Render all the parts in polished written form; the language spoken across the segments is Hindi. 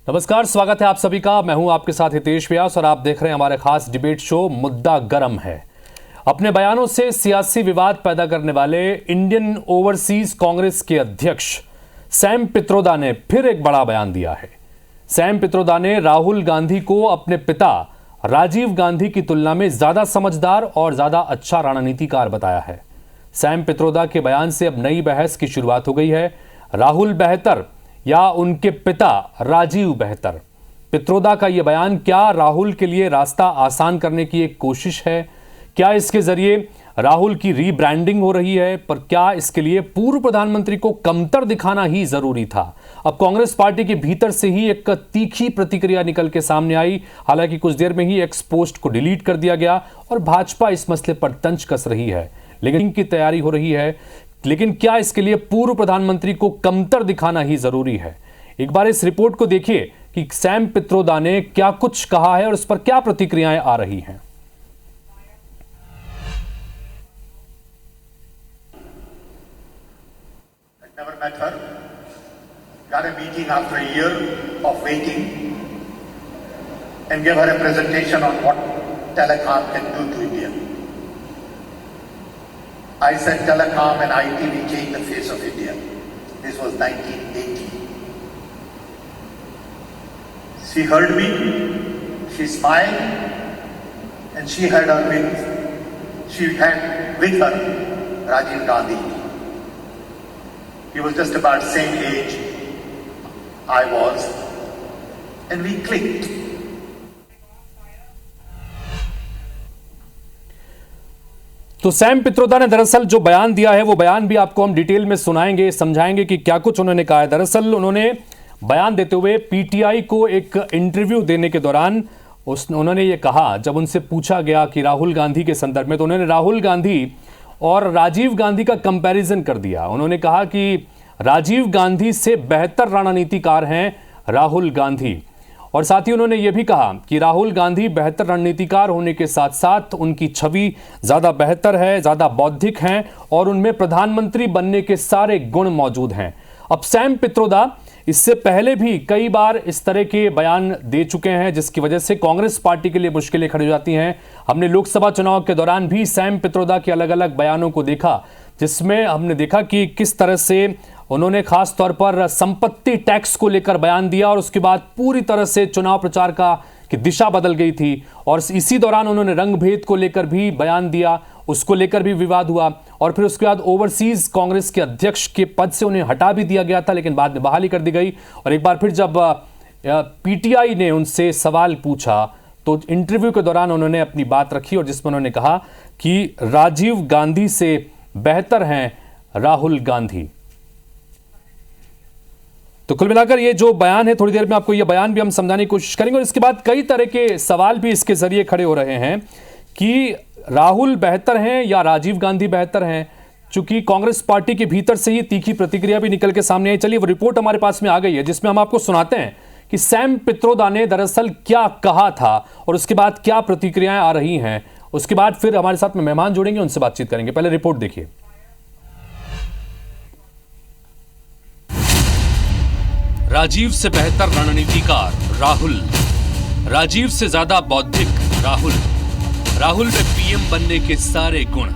नमस्कार, स्वागत है आप सभी का। मैं हूं आपके साथ हितेश व्यास और आप देख रहे हैं हमारे खास डिबेट शो मुद्दा गरम है। अपने बयानों से सियासी विवाद पैदा करने वाले इंडियन ओवरसीज कांग्रेस के अध्यक्ष सैम पित्रोदा ने फिर एक बड़ा बयान दिया है। सैम पित्रोदा ने राहुल गांधी को अपने पिता राजीव गांधी की तुलना में ज्यादा समझदार और ज्यादा अच्छा रणनीतिकार बताया है। सैम पित्रोदा के बयान से अब नई बहस की शुरुआत हो गई है। राहुल बेहतर या उनके पिता राजीव बेहतर? पित्रोदा का यह बयान क्या राहुल के लिए रास्ता आसान करने की एक कोशिश है? क्या इसके जरिए राहुल की रीब्रांडिंग हो रही है? पर क्या इसके लिए पूर्व प्रधानमंत्री को कमतर दिखाना ही जरूरी था? अब कांग्रेस पार्टी के भीतर से ही एक तीखी प्रतिक्रिया निकल के सामने आई। हालांकि कुछ देर में ही एक्स पोस्ट को डिलीट कर दिया गया और भाजपा इस मसले पर तंज कस रही है, लेकिन की तैयारी हो रही है। लेकिन क्या इसके लिए पूर्व प्रधानमंत्री को कमतर दिखाना ही जरूरी है? एक बार इस रिपोर्ट को देखिए कि सैम पित्रोदा ने क्या कुछ कहा है और इस पर क्या प्रतिक्रियाएं आ रही हैं। Never met her. Got a meeting after a year of waiting and gave her a presentation on what telecom can do to India. I said telecom and IT will change the face of India. This was 1980. She heard me, she smiled, and she had with her Rajiv Gandhi. He was just about the same age I was, and we clicked. तो सैम पित्रोदा ने दरअसल जो बयान दिया है वो बयान भी आपको हम डिटेल में सुनाएंगे, समझाएंगे कि क्या कुछ उन्होंने कहा है। दरअसल उन्होंने बयान देते हुए पीटीआई को एक इंटरव्यू देने के दौरान उन्होंने ये कहा, जब उनसे पूछा गया कि राहुल गांधी के संदर्भ में, तो उन्होंने राहुल गांधी और राजीव गांधी का कंपैरिजन कर दिया। उन्होंने कहा कि राजीव गांधी से बेहतर रणनीतिकार हैं राहुल गांधी, और साथ ही उन्होंने यह भी कहा कि राहुल गांधी बेहतर रणनीतिकार होने के साथ साथ उनकी छवि ज्यादा बेहतर है, ज्यादा बौद्धिक हैं और उनमें प्रधानमंत्री बनने के सारे गुण मौजूद हैं। अब सैम पित्रोदा इससे पहले भी कई बार इस तरह के बयान दे चुके हैं, जिसकी वजह से कांग्रेस पार्टी के लिए मुश्किलें खड़ी हो जाती हैं। हमने लोकसभा चुनाव के दौरान भी सैम पित्रोदा के अलग अलग बयानों को देखा, जिसमें हमने देखा कि किस तरह से उन्होंने खास तौर पर संपत्ति टैक्स को लेकर बयान दिया और उसके बाद पूरी तरह से चुनाव प्रचार की दिशा बदल गई थी। और इसी दौरान उन्होंने रंग भेद को लेकर भी बयान दिया, उसको लेकर भी विवाद हुआ और फिर उसके बाद ओवरसीज कांग्रेस के अध्यक्ष के पद से उन्हें हटा भी दिया गया था, लेकिन बाद में बहाली कर दी गई। और एक बार फिर जब पीटीआई ने उनसे सवाल पूछा तो इंटरव्यू के दौरान उन्होंने अपनी बात रखी और जिसमें उन्होंने कहा कि राजीव गांधी से बेहतर हैं राहुल गांधी। तो कुल मिलाकर ये जो बयान है, थोड़ी देर में आपको ये बयान भी हम समझाने की कोशिश करेंगे। और इसके बाद कई तरह के सवाल भी इसके जरिए खड़े हो रहे हैं कि राहुल बेहतर हैं या राजीव गांधी बेहतर हैं, चूंकि कांग्रेस पार्टी के भीतर से ही तीखी प्रतिक्रिया भी निकल के सामने आई। चलिए वो रिपोर्ट हमारे पास में आ गई है, जिसमें हम आपको सुनाते हैं कि सैम पित्रोदा ने दरअसल क्या कहा था और उसके बाद क्या प्रतिक्रियाएं आ रही हैं। उसके बाद फिर हमारे साथ में मेहमान जुड़ेंगे, उनसे बातचीत करेंगे। पहले रिपोर्ट देखिए। राजीव से बेहतर रणनीतिकार राहुल, राजीव से ज्यादा बौद्धिक राहुल, राहुल में पीएम बनने के सारे गुण।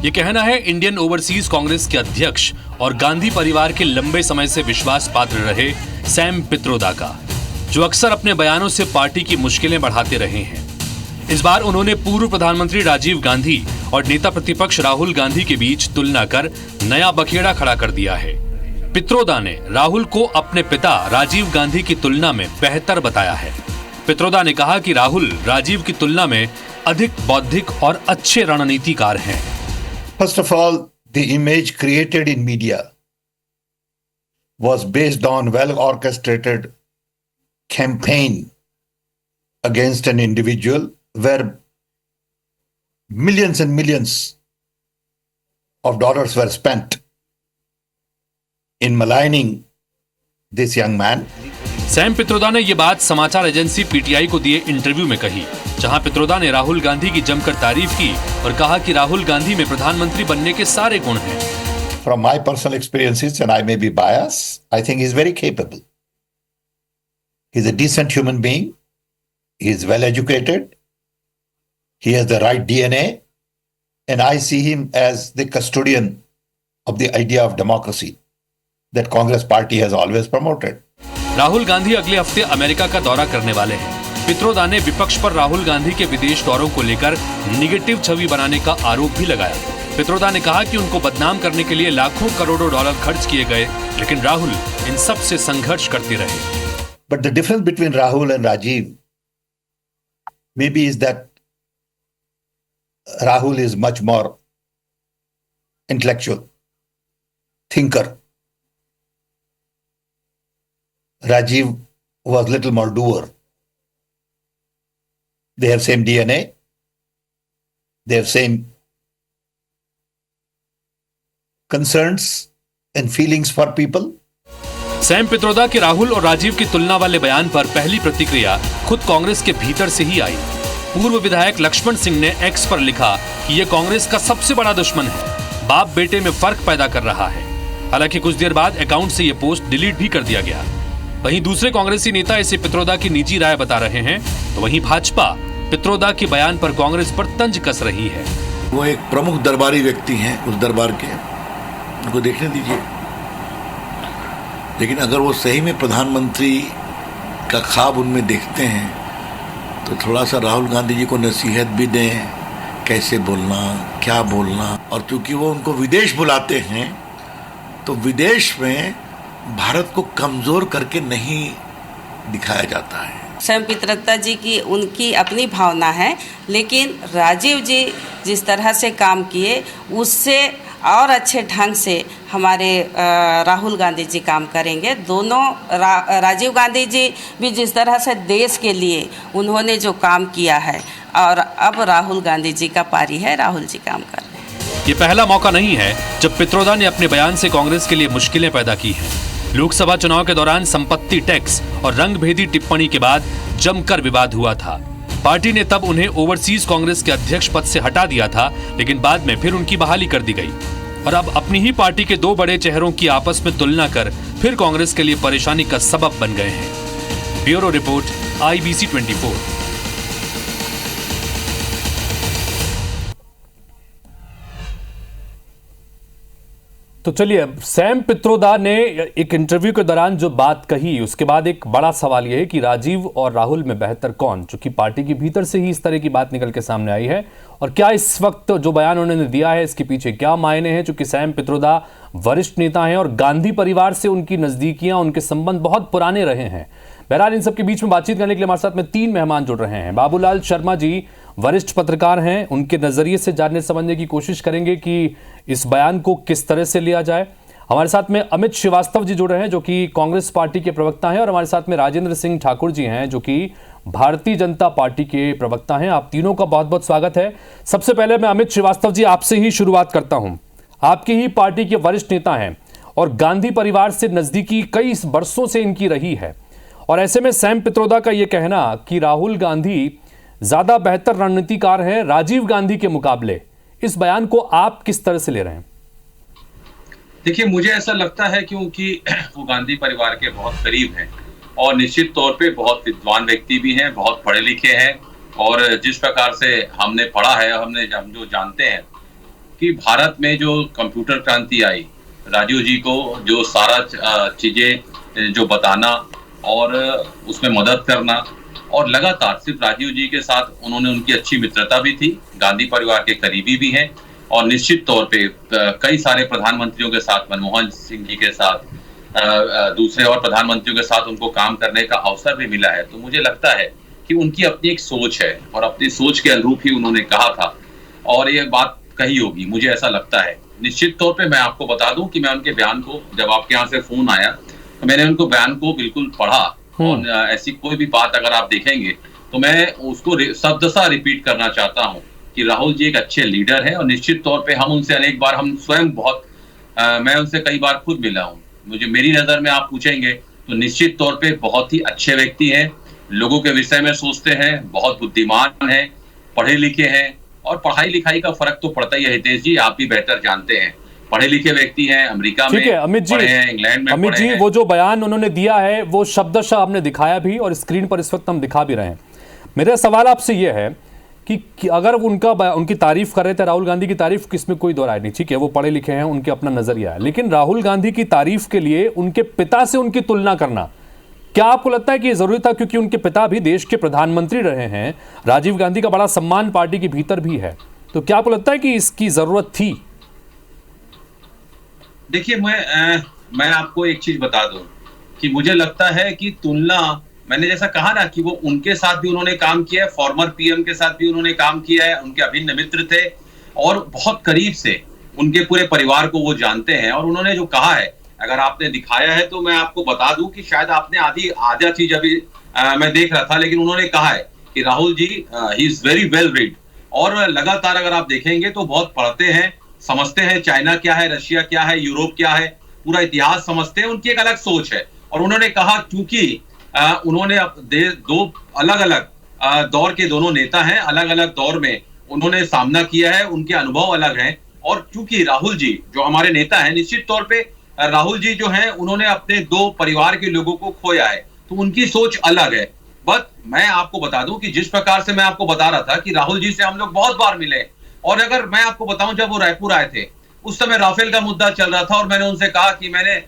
यह कहना है इंडियन ओवरसीज कांग्रेस के अध्यक्ष और गांधी परिवार के लंबे समय से विश्वास पात्र रहे सैम पित्रोदा का, जो अक्सर अपने बयानों से पार्टी की मुश्किलें बढ़ाते रहे हैं। इस बार उन्होंने पूर्व प्रधानमंत्री राजीव गांधी और नेता प्रतिपक्ष राहुल गांधी के बीच तुलना कर नया बखेड़ा खड़ा कर दिया है। पित्रोदा ने राहुल को अपने पिता राजीव गांधी की तुलना में बेहतर बताया है। पित्रोदा ने कहा कि राहुल राजीव की तुलना में अधिक बौद्धिक और अच्छे रणनीतिकार हैं। First of all, the image created in media was based on well-orchestrated campaign against an individual where millions and millions of dollars were spent in maligning this young man. Sam Pitroda ने यह बात समाचार एजेंसी पीटीआई को दिए इंटरव्यू में कही, जहां पित्रोदा ने राहुल गांधी की जमकर तारीफ की और कहा कि राहुल गांधी में प्रधानमंत्री बनने के सारे गुण हैं। from my personal experiences, and I may be biased, I think he's very capable. He's a decent human being. He's well educated. He has the right DNA. And I see him as the custodian of the idea of democracy that Congress party has always promoted. Rahul Gandhi अगले हफ्ते अमेरिका का दौरा करने वाले हैं। पित्रोदा ने विपक्ष पर राहुल गांधी के विदेश दौरों को लेकर निगेटिव छवि बनाने का आरोप भी लगाया। पित्रोदा ने कहा कि उनको बदनाम करने के लिए लाखों करोड़ों डॉलर खर्च किए गए, लेकिन राहुल इन सब से संघर्ष करते रहे। But the difference between Rahul and Rajiv maybe is that Rahul is much more intellectual, thinker. Rajiv was little more doer. They have same DNA. They have same concerns and feelings for people. Sam Pitroda के राहुल और राजीव की तुलना वाले बयान पर पहली प्रतिक्रिया खुद कांग्रेस के भीतर से ही आई। पूर्व विधायक लक्ष्मण सिंह ने एक्स पर लिखा कि यह कांग्रेस का सबसे बड़ा दुश्मन है, बाप बेटे में फर्क पैदा कर रहा है। हालांकि कुछ देर बाद अकाउंट से यह पोस्ट डिलीट भी कर दिया गया। वहीं दूसरे कांग्रेसी नेता इसे पित्रोदा की निजी राय बता रहे हैं, तो वहीं भाजपा पित्रोदा के बयान पर कांग्रेस पर तंज कस रही है। वो एक प्रमुख दरबारी व्यक्ति हैं उस दरबार के, उनको देखने दीजिए। लेकिन अगर वो सही में प्रधानमंत्री का ख्वाब उनमें देखते हैं तो थोड़ा सा राहुल गांधी जी को नसीहत भी दें, कैसे बोलना, क्या बोलना। और क्योंकि वो उनको विदेश बुलाते हैं तो विदेश में भारत को कमजोर करके नहीं दिखाया जाता है। सैम पित्रोदा जी की उनकी अपनी भावना है, लेकिन राजीव जी जिस तरह से काम किए उससे और अच्छे ढंग से हमारे राहुल गांधी जी काम करेंगे। दोनों राजीव गांधी जी भी जिस तरह से देश के लिए उन्होंने जो काम किया है, और अब राहुल गांधी जी का पारी है, राहुल जी काम कर रहे हैं। ये पहला मौका नहीं है जब पित्रोदा ने अपने बयान से कांग्रेस के लिए मुश्किलें पैदा की हैं। लोकसभा चुनाव के दौरान संपत्ति टैक्स और रंगभेदी टिप्पणी के बाद जमकर विवाद हुआ था। पार्टी ने तब उन्हें ओवरसीज कांग्रेस के अध्यक्ष पद से हटा दिया था, लेकिन बाद में फिर उनकी बहाली कर दी गई। और अब अपनी ही पार्टी के दो बड़े चेहरों की आपस में तुलना कर फिर कांग्रेस के लिए परेशानी का सबब बन गए हैं। Bureau report, IBC 24। तो चलिए, सैम पित्रोदा ने एक इंटरव्यू के दौरान जो बात कही, उसके बाद एक बड़ा सवाल यह है कि राजीव और राहुल में बेहतर कौन, चूंकि पार्टी के भीतर से ही इस तरह की बात निकल के सामने आई है। और क्या इस वक्त जो बयान उन्होंने दिया है इसके पीछे क्या मायने हैं, चूंकि सैम पित्रोदा वरिष्ठ नेता हैं और गांधी परिवार से उनकी नजदीकियां, उनके संबंध बहुत पुराने रहे हैं। बहरहाल इन सबके बीच में बातचीत करने के लिए हमारे साथ में 3 मेहमान जुड़ रहे हैं। बाबूलाल शर्मा जी वरिष्ठ पत्रकार हैं, उनके नजरिए से जानने समझने की कोशिश करेंगे कि इस बयान को किस तरह से लिया जाए। हमारे साथ में अमित श्रीवास्तव जी जुड़ रहे हैं जो कि कांग्रेस पार्टी के प्रवक्ता हैं, और हमारे साथ में राजेंद्र सिंह ठाकुर जी हैं जो कि भारतीय जनता पार्टी के प्रवक्ता हैं। आप तीनों का बहुत बहुत स्वागत है। सबसे पहले मैं अमित श्रीवास्तव जी आपसे ही शुरुआत करता हूं। आपकी ही पार्टी के वरिष्ठ नेता हैं और गांधी परिवार से नजदीकी कई वर्षों से इनकी रही है, और ऐसे में सैम पित्रोदा का यह कहना कि राहुल गांधी ज्यादा बेहतर रणनीतिकार हैं राजीव गांधी के मुकाबले, इस बयान को आप किस तरह से ले रहे हैं? देखिए, मुझे ऐसा लगता है क्योंकि वो गांधी परिवार के बहुत करीब हैं और निश्चित तौर पे बहुत विद्वान व्यक्ति भी हैं, बहुत पढ़े लिखे हैं। और जिस प्रकार से हमने पढ़ा है, हम जो जानते हैं कि भारत में जो कंप्यूटर क्रांति आई, राजीव जी को जो सारा चीजें जो बताना और उसमें मदद करना, और लगातार सिर्फ राजीव जी के साथ उन्होंने उनकी अच्छी मित्रता भी थी, गांधी परिवार के करीबी भी हैं, और निश्चित तौर पे कई सारे प्रधानमंत्रियों के साथ, मनमोहन सिंह जी के साथ, दूसरे और प्रधानमंत्रियों के साथ उनको काम करने का अवसर भी मिला है। तो मुझे लगता है कि उनकी अपनी एक सोच है और अपनी सोच के अनुरूप ही उन्होंने कहा था और ये बात कही होगी, मुझे ऐसा लगता है। निश्चित तौर पे मैं आपको बता दूं कि मैं उनके बयान को, जब आपके यहाँ से फोन आया तो मैंने उनको बयान को बिल्कुल पढ़ा, और ऐसी कोई भी बात अगर आप देखेंगे तो मैं उसको शब्दशः रिपीट करना चाहता हूं कि राहुल जी एक अच्छे लीडर हैं, और निश्चित तौर पे हम उनसे अनेक बार, हम स्वयं बहुत मैं उनसे कई बार खुद मिला हूं। मेरी नजर में आप पूछेंगे तो निश्चित तौर पे बहुत ही अच्छे व्यक्ति हैं, लोगों के विषय में सोचते हैं, बहुत बुद्धिमान हैं, पढ़े लिखे हैं, और पढ़ाई लिखाई का फर्क तो पड़ता ही है हितेश जी, आप भी बेहतर जानते हैं पढ़े लिखे व्यक्ति हैं, अमेरिका में ठीक है अमित जी, पढ़े हैं, इंग्लैंड में अमित पढ़े जी हैं। वो जो बयान उन्होंने दिया है वो शब्दशः आपने दिखाया भी और स्क्रीन पर इस वक्त हम दिखा भी रहे हैं। मेरा सवाल आपसे यह है कि अगर उनकी तारीफ कर रहे थे, राहुल गांधी की तारीफ, इसमें कोई दो राय नहीं, ठीक है वो पढ़े लिखे हैं, उनके अपना नजरिया है, लेकिन राहुल गांधी की तारीफ के लिए उनके पिता से उनकी तुलना करना, क्या आपको लगता है कि ये जरूरी था? क्योंकि उनके पिता भी देश के प्रधानमंत्री रहे हैं, राजीव गांधी का बड़ा सम्मान पार्टी के भीतर भी है, तो क्या आपको लगता है कि इसकी जरूरत थी? देखिए मैं आपको एक चीज बता दूं कि मुझे लगता है कि तुलना, मैंने जैसा कहा ना कि वो उनके साथ भी उन्होंने काम किया है, फॉर्मर पीएम के साथ भी उन्होंने काम किया है, उनके अभिन्न मित्र थे और बहुत करीब से उनके पूरे परिवार को वो जानते हैं। और उन्होंने जो कहा है, अगर आपने दिखाया है तो मैं आपको बता दूं कि शायद आपने आधा चीज अभी मैं देख रहा था, लेकिन उन्होंने कहा है कि Rahul ji he is very well read, और लगातार अगर आप देखेंगे तो बहुत पढ़ते हैं, समझते हैं चाइना क्या है, रशिया क्या है, यूरोप क्या है, पूरा इतिहास समझते हैं, उनकी एक अलग सोच है। और उन्होंने कहा क्योंकि उन्होंने दो अलग अलग दौर के दोनों नेता हैं, अलग अलग दौर में उन्होंने सामना किया है, उनके अनुभव अलग हैं। और क्योंकि राहुल जी जो हमारे नेता हैं, निश्चित तौर पे राहुल जी जो हैं उन्होंने अपने दो परिवार के लोगों को खोया है, तो उनकी सोच अलग है। बट मैं आपको बता दूं कि जिस प्रकार से मैं आपको बता रहा था कि राहुल जी से हम लोग बहुत बार मिले, और अगर मैं आपको बताऊं जब वो रायपुर आए थे उस समय राफेल का मुद्दा चल रहा था और मैंने उनसे कहा कि मैंने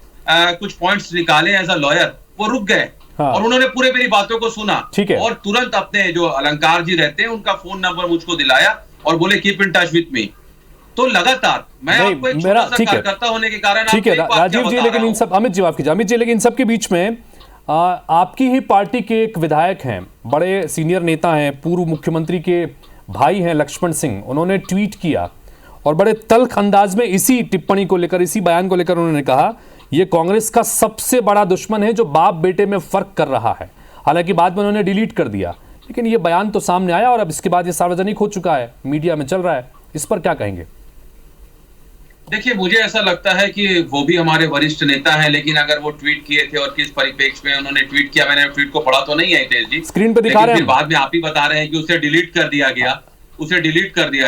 कुछ पॉइंट्स निकाले एज अ लॉयर, वो रुक गए। हाँ। और उन्होंने पूरे मेरी बातों को सुना और तुरंत अपने जो अलंकार जी रहते हैं उनका फोन नंबर मुझको दिलाया और बोले keep in touch with me. तो लगातार मैं आपको एक छोटा सा कार्यकर्ता होने के कारण ठीक है राजीव जी, लेकिन इन सब अमित जी लेकिन इन सब के बीच में आपकी ही पार्टी के एक विधायक हैं, बड़े सीनियर नेता हैं, पूर्व मुख्यमंत्री के भाई हैं लक्ष्मण सिंह, उन्होंने ट्वीट किया और बड़े तल्ख अंदाज में इसी टिप्पणी को लेकर, इसी बयान को लेकर उन्होंने कहा यह कांग्रेस का सबसे बड़ा दुश्मन है जो बाप बेटे में फर्क कर रहा है। हालांकि बाद में उन्होंने डिलीट कर दिया, लेकिन यह बयान तो सामने आया और अब इसके बाद यह सार्वजनिक हो चुका है, मीडिया में चल रहा है, इस पर क्या कहेंगे? देखिए मुझे ऐसा लगता है कि वो भी हमारे वरिष्ठ नेता हैं, लेकिन अगर वो ट्वीट किए थे और किस परिप्रेक्ष्य में उन्होंने ट्वीट किया, मैंने ट्वीट को पढ़ा तो नहीं है तेज जी, स्क्रीन पे दिखा रहे हैं, बाद में आप ही बता रहे हैं कि उसे डिलीट कर दिया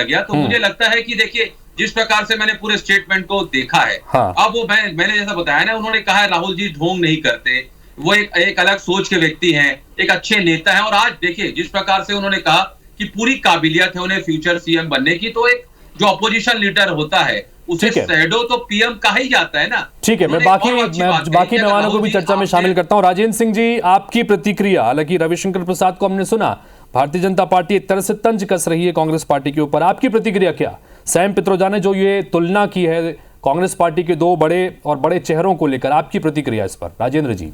गया, तो मुझे लगता है कि देखिए जिस प्रकार से मैंने पूरे स्टेटमेंट को देखा है, हाँ। अब वो मैंने जैसा बताया ना, उन्होंने कहा है राहुल जी ढोंग नहीं करते, वो एक अलग सोच के व्यक्ति हैं, एक अच्छे नेता हैं। और आज देखिए जिस प्रकार से उन्होंने कहा कि पूरी काबिलियत है उन्हें फ्यूचर सीएम बनने की, तो एक जो अपोजिशन लीडर होता है उसे शैडो तो पीएम कहा ही जाता है ना। ठीक है, मैं बाकी मेहमानों को भी चर्चा में शामिल करता हूं। राजेंद्र सिंह जी, आपकी प्रतिक्रिया? हालांकि रविशंकर प्रसाद को हमने सुना, भारतीय जनता पार्टी एक तरह से तंज कस रही है कांग्रेस पार्टी के ऊपर, आपकी प्रतिक्रिया क्या? सैम पित्रोदा ने जो ये तुलना की है कांग्रेस पार्टी के दो बड़े चेहरों को लेकर, आपकी प्रतिक्रिया इस पर राजेंद्र जी?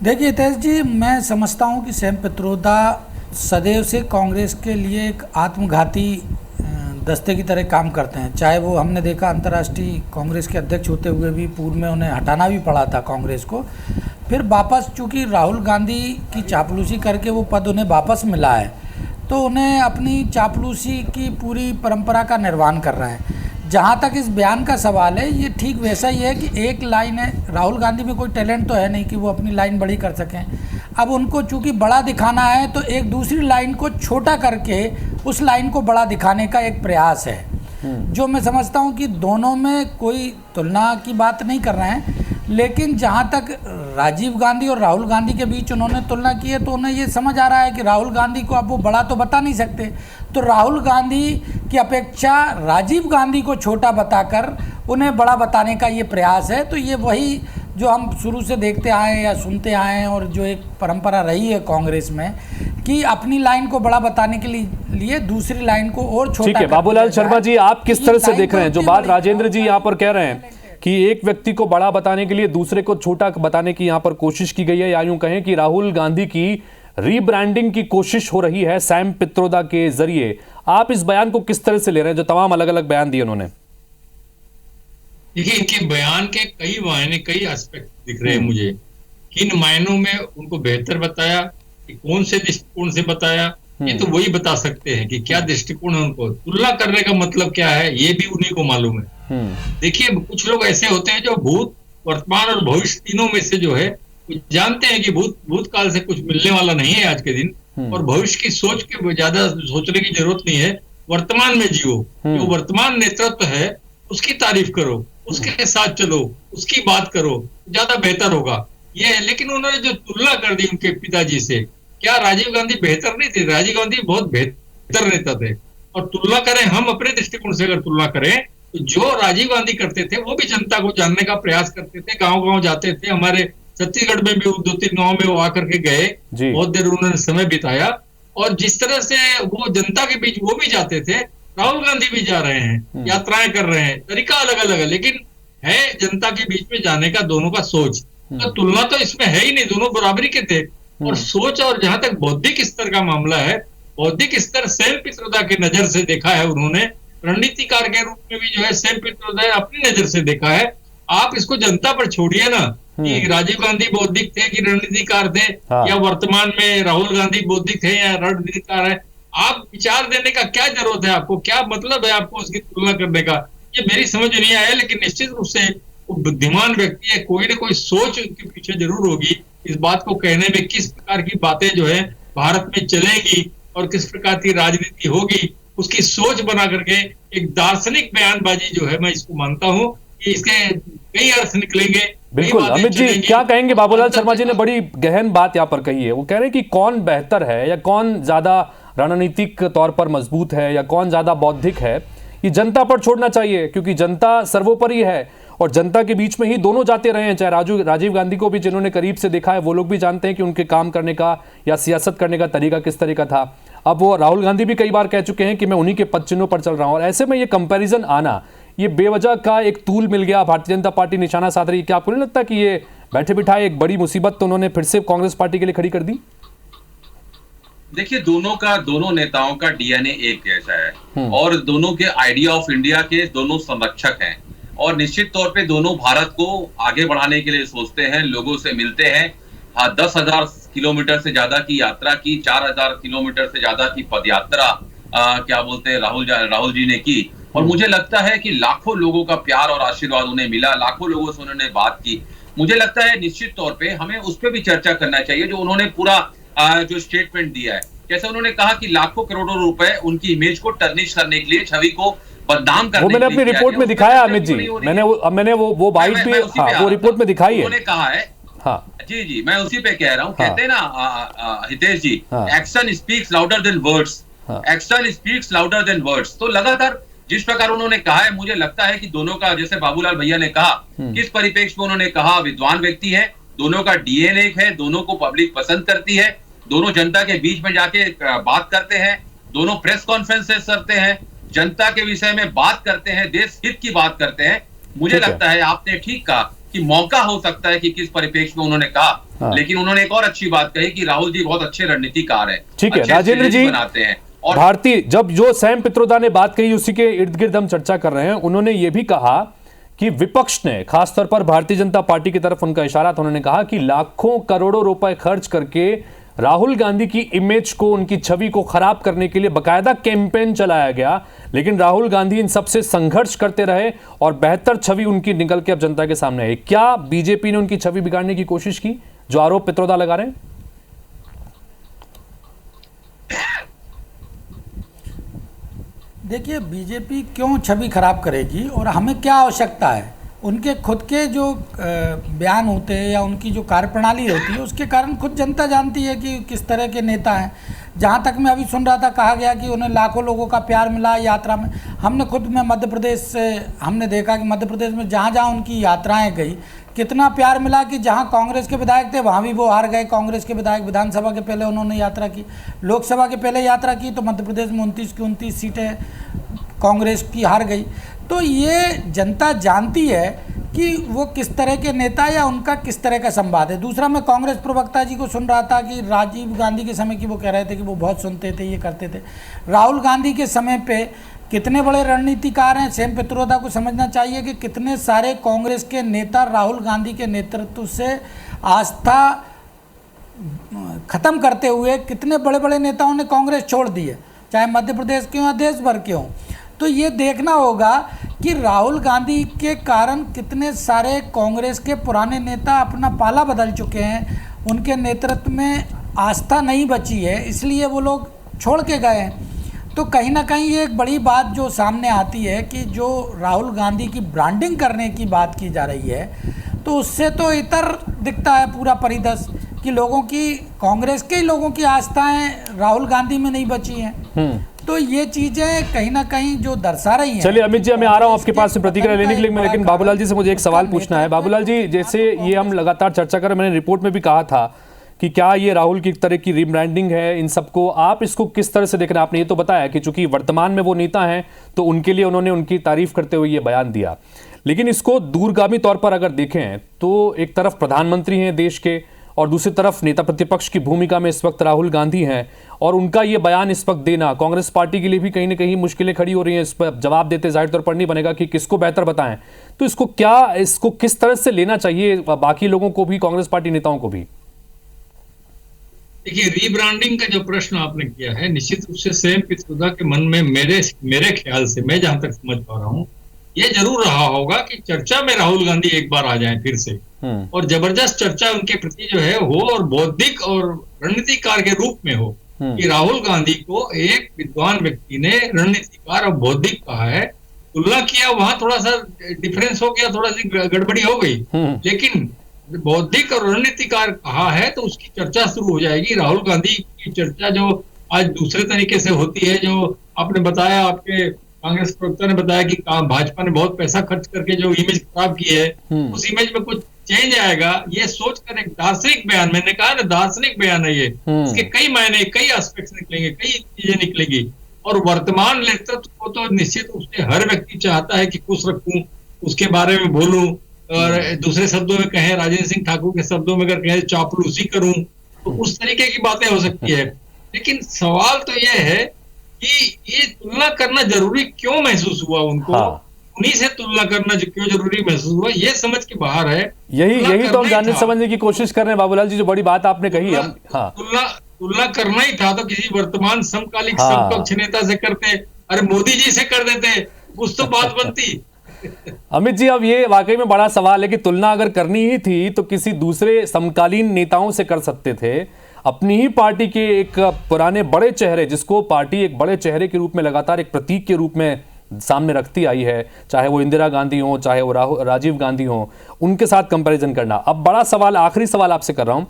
देखिए तेज जी, मैं समझता हूं कि सैम पित्रोदा सदैव से कांग्रेस के लिए एक आत्मघाती दस्ते की तरह काम करते हैं। चाहे वो हमने देखा अंतर्राष्ट्रीय कांग्रेस के अध्यक्ष होते हुए भी पूर्व में उन्हें हटाना भी पड़ा था कांग्रेस को, फिर वापस चूँकि राहुल गांधी की चापलूसी करके वो पद उन्हें वापस मिला है, तो उन्हें अपनी चापलूसी की पूरी परंपरा का निर्वहन कर रहा है। जहाँ तक इस बयान का सवाल है, ये ठीक वैसा ही है कि एक लाइन है, राहुल गांधी में कोई टैलेंट तो है नहीं कि वो अपनी लाइन बड़ी कर सकें। अब उनको चूंकि बड़ा दिखाना है तो एक दूसरी लाइन को छोटा करके उस लाइन को बड़ा दिखाने का एक प्रयास है, जो मैं समझता हूँ कि दोनों में कोई तुलना की बात नहीं कर रहे हैं। लेकिन जहाँ तक राजीव गांधी और राहुल गांधी के बीच उन्होंने तुलना की है, तो उन्हें ये समझ आ रहा है कि राहुल गांधी को अब वो बड़ा तो बता नहीं सकते, तो राहुल गांधी की अपेक्षा राजीव गांधी को छोटा बताकर उन्हें बड़ा बताने का ये प्रयास है। तो ये वही जो हम शुरू से देखते आए हैं या सुनते आए हैं और जो एक परंपरा रही है कांग्रेस में कि अपनी लाइन को बड़ा बताने के लिए दूसरी लाइन को और छोटा। ठीक है, बाबूलाल शर्मा जी, आप किस तरह से देख रहे हैं जो बात राजेंद्र जी यहाँ पर कह रहे हैं कि एक व्यक्ति को बड़ा बताने के लिए दूसरे को छोटा बताने की यहाँ पर कोशिश की गई है, या यूं कहें कि राहुल गांधी की रीब्रांडिंग की कोशिश हो रही है सैम पित्रोदा के जरिए? आप इस बयान को किस तरह से ले रहे हैं जो तमाम अलग अलग बयान दिए उन्होंने? देखिए, इनके बयान के कई मायने, कई एस्पेक्ट दिख रहे हैं मुझे। किन मायनों में उनको बेहतर बताया, कि कौन से दृष्टिकोण से बताया, ये तो वही बता सकते हैं कि क्या दृष्टिकोण है। उनको तुलना करने का मतलब क्या है, ये भी उन्हीं को मालूम है। देखिए, कुछ लोग ऐसे होते हैं जो भूत, वर्तमान और भविष्य तीनों में से जो है जानते हैं कि भूतकाल से कुछ मिलने वाला नहीं है आज के दिन, और भविष्य की सोच के ज्यादा सोचने की जरूरत नहीं है। वर्तमान में जियो, जो वर्तमान नेतृत्व है उसकी तारीफ करो, उसके साथ चलो, उसकी बात करो, ज्यादा बेहतर होगा ये है। लेकिन उन्होंने जो तुलना कर दी उनके पिताजी से, क्या राजीव गांधी बेहतर नहीं थे? राजीव गांधी बहुत बेहतर नेता थे। और तुलना करें, हम अपने दृष्टिकोण से अगर तुलना करें तो जो राजीव गांधी करते थे वो भी जनता को जानने का प्रयास करते थे, गांव गांव जाते थे। हमारे छत्तीसगढ़ में भी 2-3 गांव में वो आकर के गए, बहुत देर उन्होंने समय बिताया। और जिस तरह से वो जनता के बीच वो भी जाते थे, राहुल गांधी भी जा रहे हैं, यात्राएं कर रहे हैं, तरीका अलग अलग है, लेकिन है जनता के बीच में जाने का दोनों का सोच। तो तुलना तो इसमें है ही नहीं, दोनों बराबरी के थे। और सोच, और जहां तक बौद्धिक स्तर का मामला है, बौद्धिक स्तर सेन पित्रोदा की नजर से देखा है उन्होंने, रणनीतिकार के रूप में भी जो है सेन पित्रोदा अपनी नजर से देखा है। आप इसको जनता पर छोड़िए ना कि राजीव गांधी बौद्धिक थे कि रणनीतिकार थे, या वर्तमान में राहुल गांधी बौद्धिक थे या रणनीतिकार है। आप विचार देने का क्या जरूरत है आपको, क्या मतलब है आपको उसकी तुलना करने का, ये मेरी समझ नहीं आया। लेकिन निश्चित रूप से वो बुद्धिमान व्यक्ति है, कोई ना कोई सोच उनके पीछे जरूर होगी इस बात को कहने में, किस प्रकार की बातें जो है भारत में चलेगी और किस प्रकार की राजनीति होगी, उसकी सोच बना करके एक दार्शनिक बयानबाजी जो है, मैं इसको मानता हूं कि इसके कई अर्थ निकलेंगे। बिल्कुल। अमित जी क्या कहेंगे? बाबूलाल शर्मा जी ने बड़ी गहन बात यहाँ पर कही है। वो कह रहे हैं कि कौन बेहतर है या कौन ज्यादा रणनीतिक तौर पर मजबूत है या कौन ज्यादा बौद्धिक है, ये जनता पर छोड़ना चाहिए, क्योंकि जनता सर्वोपरि है और जनता के बीच में ही दोनों जाते रहे हैं। चाहे राजीव गांधी को भी जिन्होंने करीब से देखा है वो लोग भी जानते हैं कि उनके काम करने का या सियासत करने का तरीका किस तरह का था। अब वो राहुल गांधी भी कई बार कह चुके हैं कि मैं उन्हीं के पद चिन्हों पर चल रहा हूं, और ऐसे में ये कंपैरिजन आना, ये बेवजह का एक तूल मिल गया, भारतीय जनता पार्टी निशाना साध रही है। क्या आपको नहीं लगता कि ये बैठे बिठाए एक बड़ी मुसीबत तो उन्होंने फिर से कांग्रेस पार्टी के लिए खड़ी कर दी? देखिए, दोनों नेताओं का डीएनए एक जैसा है और दोनों के आइडिया ऑफ इंडिया के दोनों संरक्षक हैं, और निश्चित तौर पे दोनों भारत को आगे बढ़ाने के लिए सोचते हैं, लोगों से मिलते हैं। 10,000 किलोमीटर से ज्यादा की यात्रा की, 4,000 किलोमीटर से ज्यादा की पदयात्रा क्या बोलते हैं राहुल जी ने की, और मुझे लगता है कि लाखों लोगों का प्यार और आशीर्वाद उन्हें मिला, लाखों लोगों से उन्होंने बात की। मुझे लगता है निश्चित तौर पे हमें उस पर भी चर्चा करना चाहिए जो उन्होंने पूरा जो स्टेटमेंट दिया है। जैसे उन्होंने कहा कि लाखों करोड़ों रुपए उनकी इमेज को टर्निश करने के लिए, छवि को बदनाम करने, वो मैंने अपनी रिपोर्ट में दिखाया अमित जी, मैंने वो बाइट भी वो रिपोर्ट में दिखाई है। उन्होंने कहा है, हाँ जी, मैं उसी पे कह रहा हूँ। कहते हैं ना Hitesh ji, action speaks louder than words, action speaks louder than words. तो लगातार जिस प्रकार उन्होंने कहा है, मुझे लगता है कि दोनों का, जैसे बाबूलाल भैया ने कहा, किस परिप्रेक्ष्य में उन्होंने कहा, विद्वान व्यक्ति है, दोनों का डीएनए है, दोनों को पब्लिक पसंद करती है, दोनों जनता के बीच में जाके बात करते हैं, दोनों प्रेस कॉन्फ्रेंसेस करते हैं, जनता के विषय में बात करते हैं, देश हित की बात करते हैं। मुझे लगता है आपने ठीक कहा कि मौका हो सकता है कि किस परिप्रेक्ष्य में उन्होंने कहा, लेकिन उन्होंने एक और अच्छी बात कही कि राहुल जी बहुत अच्छे रणनीतिकार हैं, ठीक है राजेंद्र जी बनाते हैं। और भारतीय, जब जो सैम पित्रोदा ने बात कही उसी के इर्द गिर्द हम चर्चा कर रहे हैं। उन्होंने ये भी कहा कि विपक्ष ने, खासतौर पर भारतीय जनता पार्टी की तरफ उनका इशारा था, उन्होंने कहा कि लाखों करोड़ों रुपए खर्च करके राहुल गांधी की इमेज को, उनकी छवि को खराब करने के लिए बाकायदा कैंपेन चलाया गया, लेकिन राहुल गांधी इन सबसे संघर्ष करते रहे और बेहतर छवि उनकी निकल के अब जनता के सामने आई। क्या बीजेपी ने उनकी छवि बिगाड़ने की कोशिश की, जो आरोप पित्रोदा लगा रहे हैं? देखिए, बीजेपी क्यों छवि खराब करेगी और हमें क्या आवश्यकता है? उनके खुद के जो बयान होते हैं या उनकी जो कार्यप्रणाली होती है उसके कारण खुद जनता जानती है कि किस तरह के नेता हैं। जहाँ तक मैं अभी सुन रहा था, कहा गया कि उन्हें लाखों लोगों का प्यार मिला यात्रा में। हमने खुद में मध्य प्रदेश से हमने देखा कि मध्य प्रदेश में जहाँ जहाँ उनकी यात्राएं गई, कितना प्यार मिला कि जहाँ कांग्रेस के विधायक थे वहाँ भी वो हार गए। कांग्रेस के विधायक विधानसभा के पहले उन्होंने यात्रा की, लोकसभा के पहले यात्रा की, तो मध्य प्रदेश में 29 की 29 सीटें कांग्रेस की हार गई। तो ये जनता जानती है कि वो किस तरह के नेता या उनका किस तरह का संवाद है। दूसरा, मैं कांग्रेस प्रवक्ता जी को सुन रहा था कि राजीव गांधी के समय की वो कह रहे थे कि वो बहुत सुनते थे, ये करते थे। राहुल गांधी के समय पे कितने बड़े रणनीतिकार हैं। सैम पित्रोदा को समझना चाहिए कि कितने सारे कांग्रेस के नेता राहुल गांधी के नेतृत्व से आस्था खत्म करते हुए कितने बड़े बड़े नेताओं ने कांग्रेस छोड़ दी है, चाहे मध्य प्रदेश के हों या देश भर के हों। तो ये देखना होगा कि राहुल गांधी के कारण कितने सारे कांग्रेस के पुराने नेता अपना पाला बदल चुके हैं, उनके नेतृत्व में आस्था नहीं बची है, इसलिए वो लोग छोड़ के गए हैं। तो कहीं ना कहीं ये एक बड़ी बात जो सामने आती है कि जो राहुल गांधी की ब्रांडिंग करने की बात की जा रही है, तो उससे तो इतर दिखता है पूरा परिदृश्य कि लोगों की, कांग्रेस के ही लोगों की आस्थाएं राहुल गांधी में नहीं बची हैं। तो ये चीजें कहीं ना कहीं जो दर्शा रही हैं। चलिए अमित जी, मैं आ रहा हूं आपके पास से प्रतिक्रिया लेने के लिए, लेकिन बाबूलाल जी से मुझे एक सवाल पूछना है। बाबूलाल जी, जैसे ये हम लगातार चर्चा कर रहे हैं, मैंने रिपोर्ट में भी कहा था कि क्या ये राहुल की एक तरह की रीब्रांडिंग है इन सबको, आप इसको किस तरह से देख रहे हैं? आपने ये तो बताया कि चूंकि वर्तमान में वो नेता हैं तो उनके लिए उन्होंने उनकी तारीफ करते हुए ये बयान दिया, लेकिन इसको दूरगामी तौर पर अगर देखें तो एक तरफ प्रधानमंत्री हैं देश के और दूसरी तरफ नेता प्रतिपक्ष की भूमिका में इस वक्त राहुल गांधी हैं, और उनका ये बयान इस वक्त देना कांग्रेस पार्टी के लिए भी कहीं ना कहीं मुश्किलें खड़ी हो रही हैं। इस पर जवाब देते जाहिर तौर पर नहीं बनेगा कि किसको बेहतर बताएं, तो इसको किस तरह से लेना चाहिए बाकी लोगों को भी, कांग्रेस पार्टी नेताओं को भी? देखिए, रीब्रांडिंग का जो प्रश्न आपने किया है, निश्चित रूप से सैम पित्रोदा के मन में मेरे ख्याल से, मैं जहां तक समझ पा रहा हूं, ये जरूर रहा होगा कि चर्चा में राहुल गांधी एक बार आ जाएं फिर से, और जबरदस्त चर्चा उनके प्रति जो है हो, और बौद्धिक और रणनीतिकार के रूप में हो कि राहुल गांधी को एक विद्वान व्यक्ति ने रणनीतिकार और बौद्धिक कहा है। तुलना किया, वहां थोड़ा सा डिफरेंस हो गया, थोड़ा सी गड़बड़ी हो गई, लेकिन बौद्धिक और रणनीतिकार कहा है तो उसकी चर्चा शुरू हो जाएगी। राहुल गांधी की चर्चा जो आज दूसरे तरीके से होती है, जो आपने बताया, आपके कांग्रेस प्रवक्ता ने बताया कि भाजपा ने बहुत पैसा खर्च करके जो इमेज खराब की है, उस इमेज में कुछ चेंज आएगा, ये सोचकर एक दार्शनिक बयान, मैंने कहा ना दार्शनिक बयान है ये, इसके कई मायने, कई एस्पेक्ट्स निकलेंगे, कई चीजें निकलेंगी। और वर्तमान नेतृत्व को तो निश्चित रूप से हर व्यक्ति चाहता है कि खुश रखूं, उसके बारे में बोलूं, और दूसरे शब्दों में कहें, राजेंद्र सिंह ठाकुर के शब्दों में अगर कहें, चापलूसी करूं, तो उस तरीके की बातें हो सकती है। लेकिन सवाल तो यह है कि ये तुलना करना जरूरी क्यों महसूस हुआ उनको, उन्हीं से तुलना करना जो क्यों जरूरी महसूस हुआ, ये समझ के बाहर है। यही तो हम जानने समझने की कोशिश कर रहे हैं बाबूलाल जी, जो बड़ी बात आपने कही है। तुलना करना ही था तो किसी वर्तमान समकालिक समकक्ष नेता से करते, अरे मोदी जी से कर देते, कुछ तो बात बनती। अमित जी, अब ये वाकई में बड़ा सवाल है कि तुलना अगर करनी ही थी तो किसी दूसरे समकालीन नेताओं से कर सकते थे। अपनी ही पार्टी के एक पुराने बड़े चेहरे, जिसको पार्टी एक बड़े चेहरे के रूप में लगातार एक प्रतीक के रूप में सामने रखती आई है, चाहे वो इंदिरा गांधी हो, चाहे वो राजीव गांधी हो, उनके साथ कंपैरिजन करना। अब बड़ा सवाल, आखिरी सवाल आपसे कर रहा हूं,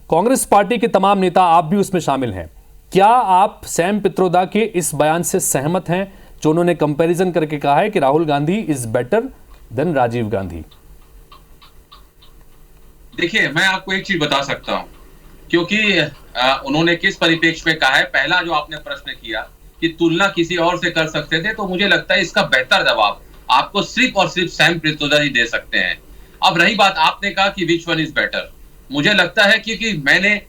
कांग्रेस पार्टी के तमाम नेता, आप भी उसमें शामिल हैं, क्या आप सैम पित्रोदा के इस बयान से सहमत हैं जो उन्होंने कंपैरिजन करके कहा है कि Rahul Gandhi is better than Rajiv Gandhi? देखिए, मैं आपको एक चीज बता सकता हूं, क्योंकि उन्होंने किस परिप्रेक्ष्य में कहा है। पहला जो आपने प्रश्न किया कि तुलना किसी और से कर सकते थे, तो मुझे लगता है इसका बेहतर जवाब आपको सिर्फ और सिर्फ सैम पित्रोदा ही दे सकते हैं। अब रही बात, आपने कहा कि विच वन इज बेटर, मुझे लगता है क्योंकि मैंने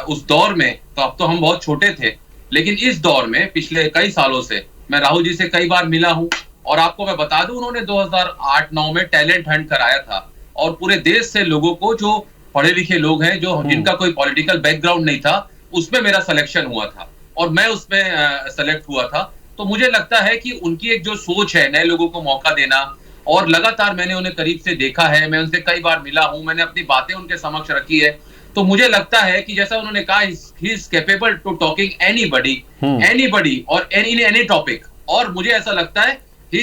उस दौर में, तो अब तो हम बहुत छोटे थे, लेकिन इस दौर में पिछले कई सालों से मैं राहुल जी से कई बार मिला हूं, और आपको मैं बता दूं, उन्होंने 2008-9 में टैलेंट हंट कराया था, और पूरे देश से लोगों को, जो पढ़े लिखे लोग हैं, जो जिनका कोई पॉलिटिकल बैकग्राउंड नहीं था, उसमें मेरा सिलेक्शन हुआ था और मैं उसमें सेलेक्ट हुआ था। तो मुझे लगता है कि उनकी एक जो सोच है, नए लोगों को मौका देना, और लगातार मैंने उन्हें करीब से देखा है, मैं उनसे कई बार मिला हूं, मैंने अपनी बातें उनके समक्ष रखी है, तो मुझे लगता है कि जैसा उन्होंने कहा, he is capable to talking anybody और एनी टॉपिक, और मुझे ऐसा लगता है he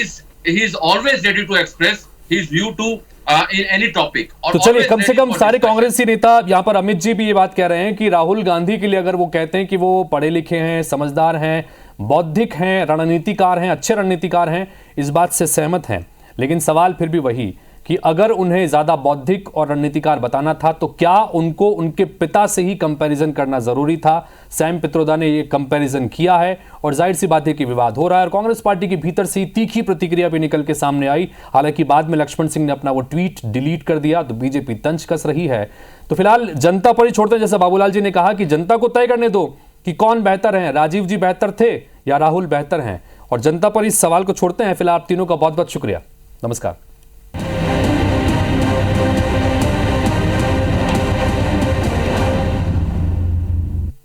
is always ready to express his view to in any topic. तो चलिए, कम से कम सारे कांग्रेसी नेता, यहां पर अमित जी भी ये बात कह रहे हैं कि राहुल गांधी के लिए अगर वो कहते हैं कि वो पढ़े लिखे हैं, समझदार हैं, बौद्धिक हैं, रणनीतिकार हैं, अच्छे रणनीतिकार हैं, इस बात से सहमत हैं, लेकिन सवाल फिर भी वही कि अगर उन्हें ज्यादा बौद्धिक और रणनीतिकार बताना था तो क्या उनको उनके पिता से ही कंपैरिजन करना जरूरी था? सैम पित्रोदा ने ये कंपैरिजन किया है और जाहिर सी बात है कि विवाद हो रहा है, और कांग्रेस पार्टी के भीतर से ही तीखी प्रतिक्रिया भी निकल के सामने आई। हालांकि बाद में लक्ष्मण सिंह ने अपना वो ट्वीट डिलीट कर दिया, तो बीजेपी तंज कस रही है। तो फिलहाल जनता पर ही छोड़ते हैं, जैसा बाबूलाल जी ने कहा कि जनता को तय करने दो कि कौन बेहतर है, राजीव जी बेहतर थे या राहुल बेहतर हैं, और जनता पर इस सवाल को छोड़ते हैं। फिलहाल आप तीनों का बहुत बहुत शुक्रिया, नमस्कार।